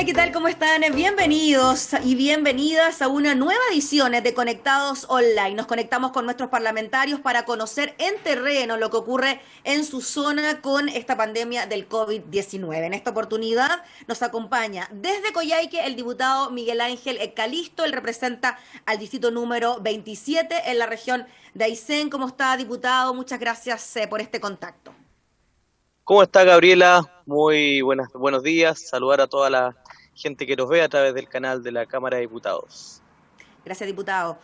Hola, ¿qué tal? ¿Cómo están? Bienvenidos y bienvenidas a una nueva edición de Conectados Online. Nos conectamos con nuestros parlamentarios para conocer en terreno lo que ocurre en su zona con esta pandemia del COVID-19. En esta oportunidad nos acompaña desde Coyhaique el diputado Miguel Ángel Calisto. Él representa al distrito número 27 en la región de Aysén. ¿Cómo está, diputado? Muchas gracias por este contacto. ¿Cómo está, Gabriela? Muy buenos días. Saludar a toda la gente que nos ve a través del canal de la Cámara de Diputados. Gracias, diputado.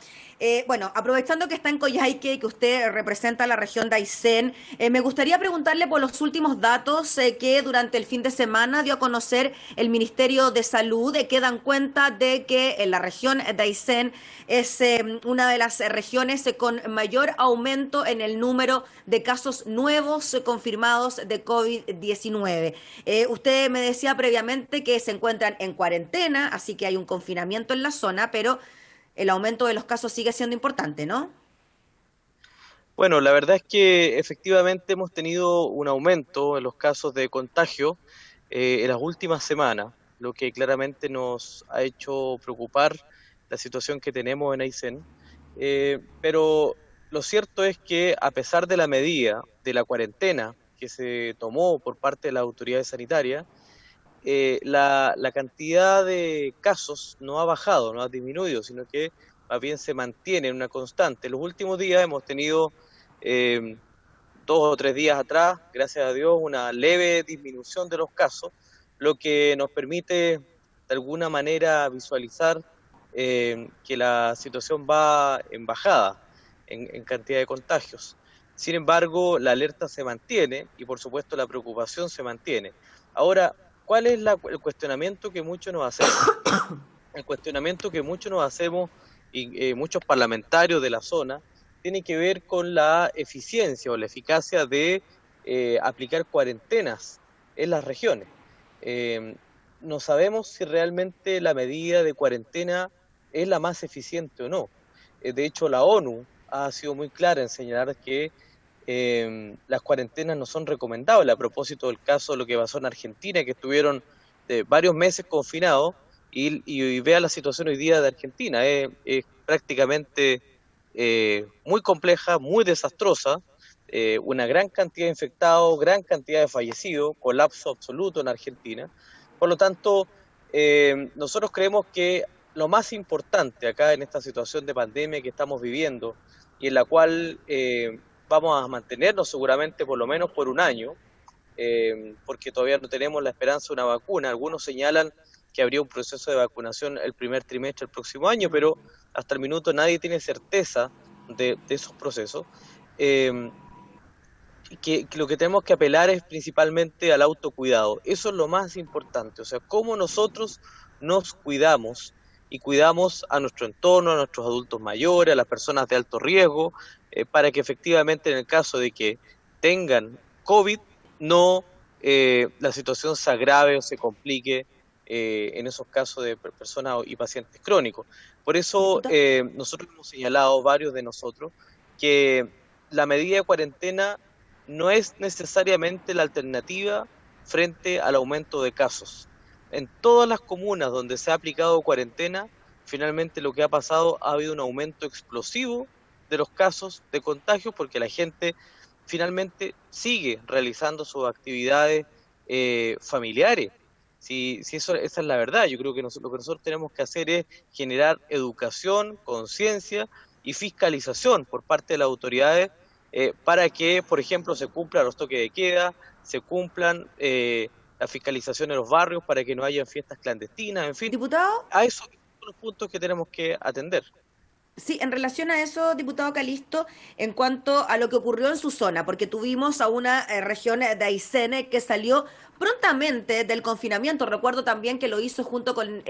Bueno, aprovechando que está en Coyhaique y que usted representa la región de Aysén, me gustaría preguntarle por los últimos datos que durante el fin de semana dio a conocer el Ministerio de Salud, que dan cuenta de que en la región de Aysén es una de las regiones con mayor aumento en el número de casos nuevos confirmados de COVID-19. Usted me decía previamente que se encuentran en cuarentena, así que hay un confinamiento en la zona, pero el aumento de los casos sigue siendo importante, ¿no? Bueno, la verdad es que efectivamente hemos tenido un aumento en los casos de contagio en las últimas semanas, lo que claramente nos ha hecho preocupar la situación que tenemos en Aysén. Pero lo cierto es que a pesar de la medida de la cuarentena que se tomó por parte de las autoridades sanitarias, la cantidad de casos no ha bajado, no ha disminuido, sino que más bien se mantiene en una constante. En los últimos días hemos tenido, eh, 2 o 3 días atrás, gracias a Dios, una leve disminución de los casos, lo que nos permite de alguna manera visualizar que la situación va en bajada en cantidad de contagios. Sin embargo, la alerta se mantiene y por supuesto la preocupación se mantiene. Ahora, ¿cuál es el cuestionamiento que muchos nos hacemos? El cuestionamiento que muchos nos hacemos y muchos parlamentarios de la zona tiene que ver con la eficiencia o la eficacia de aplicar cuarentenas en las regiones. Eh, no sabemos si realmente la medida de cuarentena es la más eficiente o no. De hecho, la ONU ha sido muy clara en señalar que las cuarentenas no son recomendables, a propósito del caso de lo que pasó en Argentina, que estuvieron varios meses confinados, y vea la situación hoy día de Argentina. Es prácticamente muy compleja, muy desastrosa, una gran cantidad de infectados, gran cantidad de fallecidos, colapso absoluto en Argentina. Por lo tanto, nosotros creemos que lo más importante acá en esta situación de pandemia que estamos viviendo y en la cual vamos a mantenernos seguramente por lo menos por un año, porque todavía no tenemos la esperanza de una vacuna. Algunos señalan que habría un proceso de vacunación el primer trimestre del próximo año, pero hasta el minuto nadie tiene certeza de esos procesos. Eh, que lo que tenemos que apelar es principalmente al autocuidado. Eso es lo más importante, o sea, cómo nosotros nos cuidamos y cuidamos a nuestro entorno, a nuestros adultos mayores, a las personas de alto riesgo, para que efectivamente en el caso de que tengan COVID, no la situación se agrave o se complique en esos casos de personas y pacientes crónicos. Por eso Diputado. nosotros hemos señalado, varios de nosotros, que la medida de cuarentena no es necesariamente la alternativa frente al aumento de casos. En todas las comunas donde se ha aplicado cuarentena, finalmente lo que ha pasado, ha habido un aumento explosivo de los casos de contagio, porque la gente finalmente sigue realizando sus actividades familiares. Si eso, esa es la verdad. Yo creo que lo que nosotros tenemos que hacer es generar educación, conciencia y fiscalización por parte de las autoridades, para que, por ejemplo, se cumplan los toques de queda, se cumplan la fiscalización en los barrios para que no haya fiestas clandestinas, en fin. Diputado. A esos son los puntos que tenemos que atender. Sí, en relación a eso, diputado Calisto, en cuanto a lo que ocurrió en su zona, porque tuvimos a una región de Aysén que salió prontamente del confinamiento. Recuerdo también que lo hizo junto con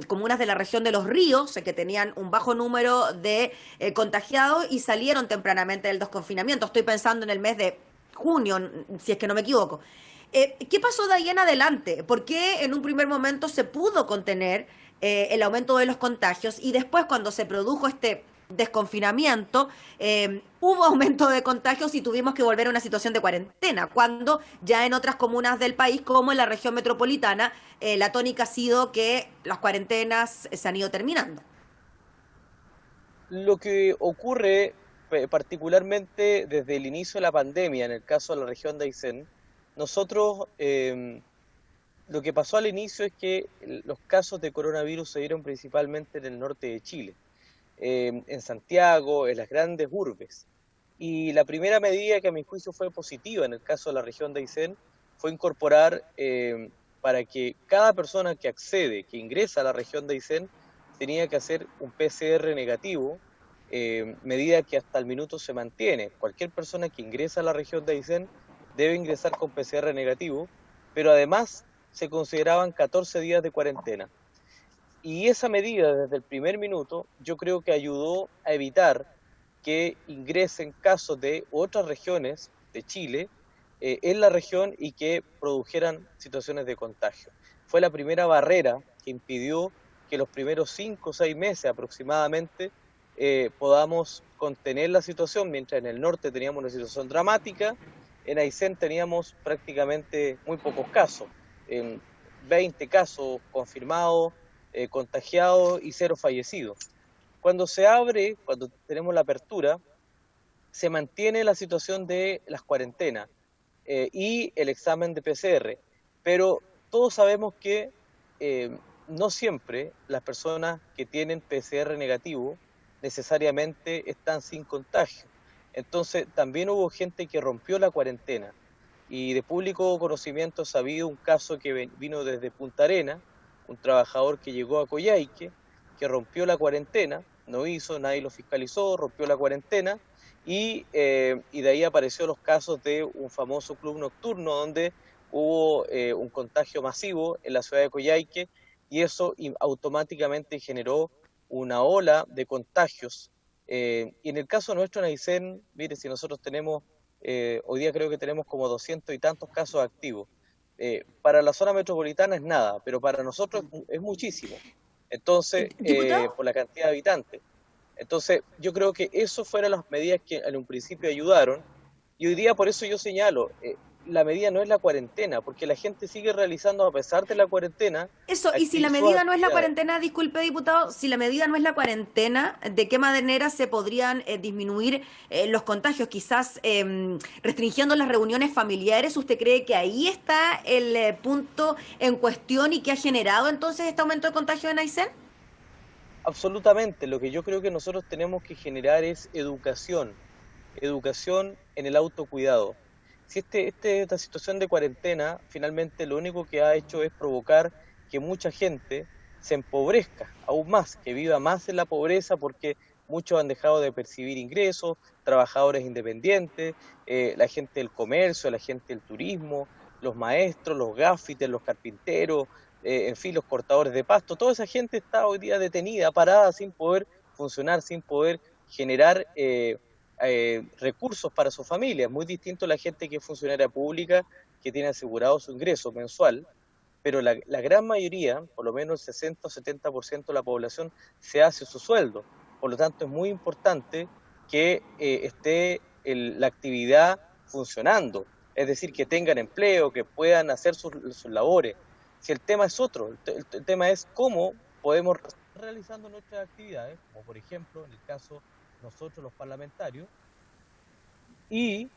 comunas de la región de Los Ríos, que tenían un bajo número de contagiados y salieron tempranamente del desconfinamiento. Estoy pensando en el mes de junio, si es que no me equivoco. ¿Qué pasó de ahí en adelante? ¿Por qué en un primer momento se pudo contener el aumento de los contagios y después cuando se produjo este desconfinamiento, hubo aumento de contagios y tuvimos que volver a una situación de cuarentena, cuando ya en otras comunas del país, como en la región metropolitana, la tónica ha sido que las cuarentenas se han ido terminando. Lo que ocurre particularmente desde el inicio de la pandemia, en el caso de la región de Aysén, nosotros lo que pasó al inicio es que los casos de coronavirus se dieron principalmente en el norte de Chile, en Santiago, en las grandes urbes. Y la primera medida que a mi juicio fue positiva en el caso de la región de Aysén fue incorporar para que cada persona que accede, que ingresa a la región de Aysén, tenía que hacer un PCR negativo, medida que hasta el minuto se mantiene. Cualquier persona que ingresa a la región de Aysén debe ingresar con PCR negativo, pero además se consideraban 14 días de cuarentena. Y esa medida desde el primer minuto yo creo que ayudó a evitar que ingresen casos de otras regiones de Chile en la región y que produjeran situaciones de contagio. Fue la primera barrera que impidió que los primeros 5 o 6 meses aproximadamente podamos contener la situación, mientras en el norte teníamos una situación dramática, en Aysén teníamos prácticamente muy pocos casos, 20 casos confirmados, contagiados y 0 fallecidos. Cuando se abre, cuando tenemos la apertura, se mantiene la situación de las cuarentenas y el examen de PCR, pero todos sabemos que no siempre las personas que tienen PCR negativo necesariamente están sin contagio. Entonces también hubo gente que rompió la cuarentena y de público conocimiento ha habido un caso que vino desde Punta Arenas, un trabajador que llegó a Coyhaique, que rompió la cuarentena, no hizo, nadie lo fiscalizó, rompió la cuarentena y de ahí apareció los casos de un famoso club nocturno donde hubo un contagio masivo en la ciudad de Coyhaique y eso automáticamente generó una ola de contagios. Y en el caso nuestro en Aysén, mire, si nosotros tenemos, hoy día creo que tenemos como 200 y tantos casos activos. Para la zona metropolitana es nada, pero para nosotros es muchísimo. Entonces, Diputado, por la cantidad de habitantes. Entonces, yo creo que eso fueron las medidas que en un principio ayudaron. Y hoy día, por eso yo señalo, la medida no es la cuarentena, porque la gente sigue realizando, a pesar de la cuarentena, eso, y si la sus medida no es la actividades. cuarentena, disculpe diputado, si la medida no es la cuarentena, ¿de qué manera se podrían disminuir los contagios? Quizás restringiendo las reuniones familiares. ¿Usted cree que ahí está el punto en cuestión y que ha generado entonces este aumento de contagio en Aysén? Absolutamente, lo que yo creo que nosotros tenemos que generar es educación, educación en el autocuidado. Si esta situación de cuarentena finalmente lo único que ha hecho es provocar que mucha gente se empobrezca aún más, que viva más en la pobreza porque muchos han dejado de percibir ingresos, trabajadores independientes, la gente del comercio, la gente del turismo, los maestros, los gafites, los carpinteros, en fin, los cortadores de pasto, toda esa gente está hoy día detenida, parada, sin poder funcionar, sin poder generar recursos para su familia. Es muy distinto a la gente que es funcionaria pública, que tiene asegurado su ingreso mensual, pero la gran mayoría, por lo menos el 60 o 70% de la población, se hace su sueldo. Por lo tanto, es muy importante que esté la actividad funcionando, es decir, que tengan empleo, que puedan hacer sus labores. Si el tema es otro, el tema es cómo podemos realizando nuestras actividades, como por ejemplo en el caso nosotros los parlamentarios, y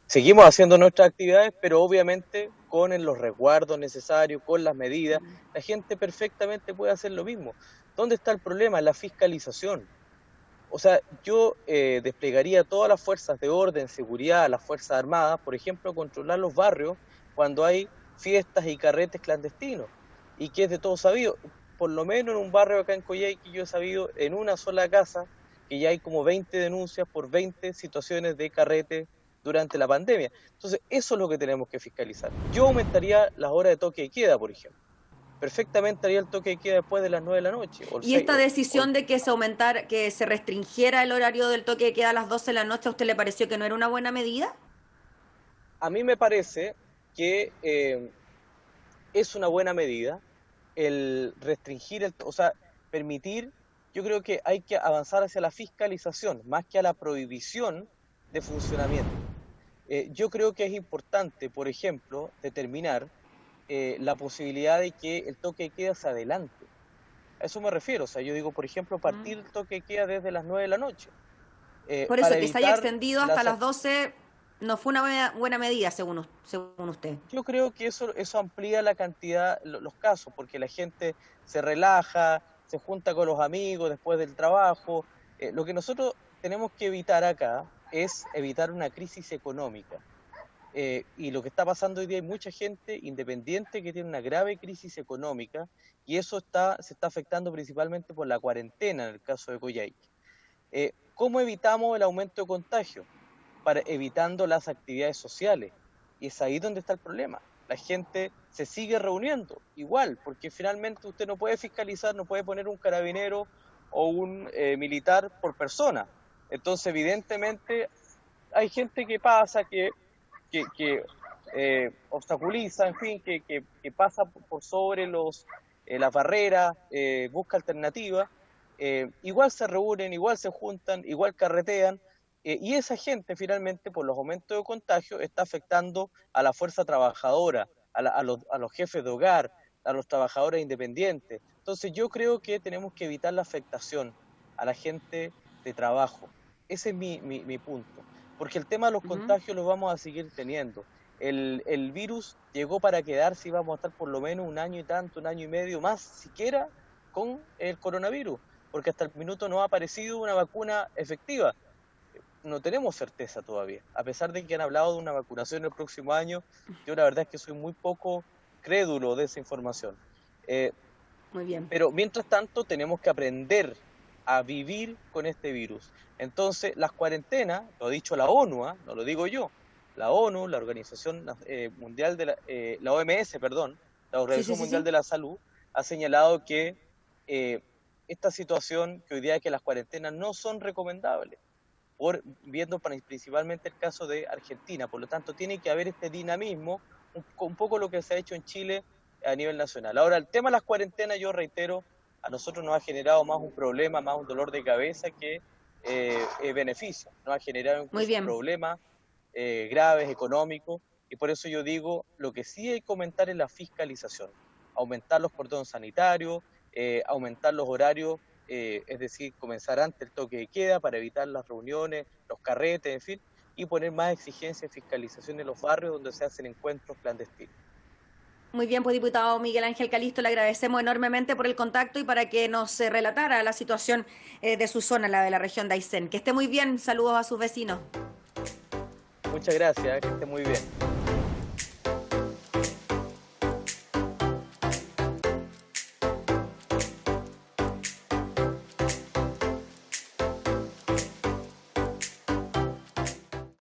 seguimos haciendo nuestras actividades, pero obviamente con los resguardos necesarios, con las medidas, la gente perfectamente puede hacer lo mismo. ¿Dónde está el problema? La fiscalización. O sea, yo desplegaría todas las fuerzas de orden, seguridad, las fuerzas armadas, por ejemplo, controlar los barrios cuando hay fiestas y carretes clandestinos, y que es de todo sabido. Por lo menos en un barrio acá en Coyhaique yo he sabido en una sola casa que ya hay como 20 denuncias por 20 situaciones de carrete durante la pandemia. Entonces, eso es lo que tenemos que fiscalizar. Yo aumentaría las horas de toque de queda, por ejemplo. Perfectamente haría el toque de queda después de las 9 de la noche, o el Y 6, esta decisión de que se aumentara, que se restringiera el horario del toque de queda a las 12 de la noche, ¿a usted le pareció que no era una buena medida? A mí me parece que es una buena medida el restringir, o sea, permitir yo creo que hay que avanzar hacia la fiscalización, más que a la prohibición de funcionamiento. Yo creo que es importante, por ejemplo, determinar la posibilidad de que el toque de queda se adelante. A eso me refiero, o sea, yo digo, por ejemplo, Mm. partir el toque de queda desde las 9 de la noche, Por para eso, que se haya evitar extendido hasta las... las 12 no fue una buena medida, según usted. Yo creo que eso amplía la cantidad, los casos, porque la gente se relaja, se junta con los amigos después del trabajo. Lo que nosotros tenemos que evitar acá es evitar una crisis económica. Y lo que está pasando hoy día, hay mucha gente independiente que tiene una grave crisis económica y eso se está afectando principalmente por la cuarentena en el caso de Coyhaique. ¿Cómo evitamos el aumento de contagio? Evitando las actividades sociales. Y es ahí donde está el problema. La gente se sigue reuniendo, igual, porque finalmente usted no puede fiscalizar, no puede poner un carabinero o un militar por persona. Entonces, evidentemente, hay gente que pasa, que obstaculiza, en fin, que pasa por sobre las barreras, busca alternativas, igual se reúnen, igual se juntan, igual carretean, y esa gente finalmente por los aumentos de contagio está afectando a la fuerza trabajadora, a los jefes de hogar, a los trabajadores independientes. Entonces yo creo que tenemos que evitar la afectación a la gente de trabajo. Ese es mi punto. Porque el tema de los Ujú. contagios los vamos a seguir teniendo. El virus llegó para quedarse y vamos a estar por lo menos un año y tanto, un año y medio más, siquiera con el coronavirus, porque hasta el minuto no ha aparecido una vacuna efectiva. No tenemos certeza todavía, a pesar de que han hablado de una vacunación el próximo año, yo la verdad es que soy muy poco crédulo de esa información. Eh, Muy bien. pero mientras tanto tenemos que aprender a vivir con este virus. Entonces, las cuarentenas, lo ha dicho la ONU, no lo digo yo, la ONU, la Organización Mundial de la OMS, perdón, la Sí, sí, Organización sí, Mundial sí. de la Salud, ha señalado que esta situación, que hoy día que las cuarentenas no son recomendables, viendo principalmente el caso de Argentina. Por lo tanto, tiene que haber este dinamismo, un poco lo que se ha hecho en Chile a nivel nacional. Ahora, el tema de las cuarentenas, yo reitero, a nosotros nos ha generado más un problema, más un dolor de cabeza que beneficio. Nos ha generado Muy incluso bien. problemas graves, económicos, y por eso yo digo, lo que sí hay que aumentar es la fiscalización, aumentar los cordones sanitarios, aumentar los horarios, es decir, comenzar antes el toque de queda para evitar las reuniones, los carretes, en fin, y poner más exigencia y fiscalización en los barrios donde se hacen encuentros clandestinos. Muy bien, pues diputado Miguel Ángel Calisto, le agradecemos enormemente por el contacto y para que nos relatara la situación de su zona, la de la región de Aysén. Que esté muy bien, saludos a sus vecinos. Muchas gracias, que esté muy bien.